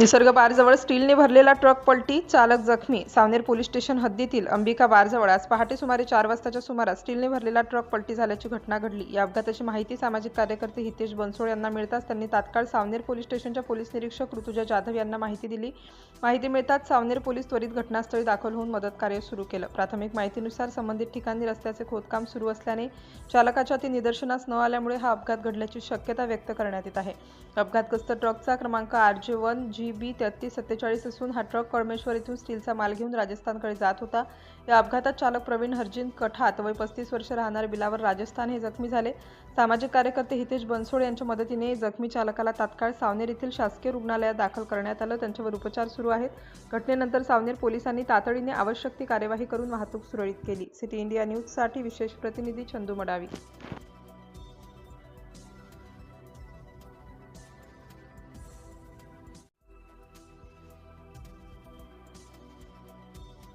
निसर्ग बारजवळ स्टीलने भरलेला ट्रक पलटी, चालक जखमी. सावनेर पोलीस स्टेशन हद्दीतील अंबिका बारजवळ आज पहाटे सुमारे 4 वाजताच्या सुमारास स्टीलने भरलेला ट्रक पलटी झाल्याची घटना घडली. या अपघाताची माहिती सामाजिक कार्यकर्ते हितेश बनसोड यांना मिळताच त्यांनी तात्काळ सावनेर पोलीस स्टेशनच्या पोलीस निरीक्षक ऋतुजा जाधव यांना माहिती दिली. माहिती मिळताच सावनेर पोलीस त्वरित घटनास्थळी दाखल होऊन मदत कार्य सुरू केलं. प्राथमिक माहितीनुसार संबंधित ठिकाणी रस्त्याचे खोदकाम सुरू असल्याने चालकाच्या ती निदर्शनास न आल्यामुळे हा अपघात घडल्याची शक्यता व्यक्त करण्यात येत आहे. अपघातग्रस्त ट्रकचा क्रमांक RJ1GB3347 असून हा ट्रक कळमेश्वर येथून स्टीलचा माल घेऊन राजस्थानकडे जात होता. या अपघातात चालक प्रवीण हरजिंद कठात वय 35 वर्ष राहणारे बिलावर राजस्थान हे जखमी झाले. सामाजिक कार्यकर्ते हितेश बनसोड यांच्या मदतीने जखमी चालकाला तात्काळ सावनेर येथील शासकीय रुग्णालयात दाखल करण्यात आलं. त्यांच्यावर उपचार सुरू आहेत. घटनेनंतर सावनेर पोलिसांनी तातडीने आवश्यक ती कार्यवाही करून वाहतूक सुरळीत केली. सिटी इंडिया न्यूजसाठी विशेष प्रतिनिधी चंदू मडावी.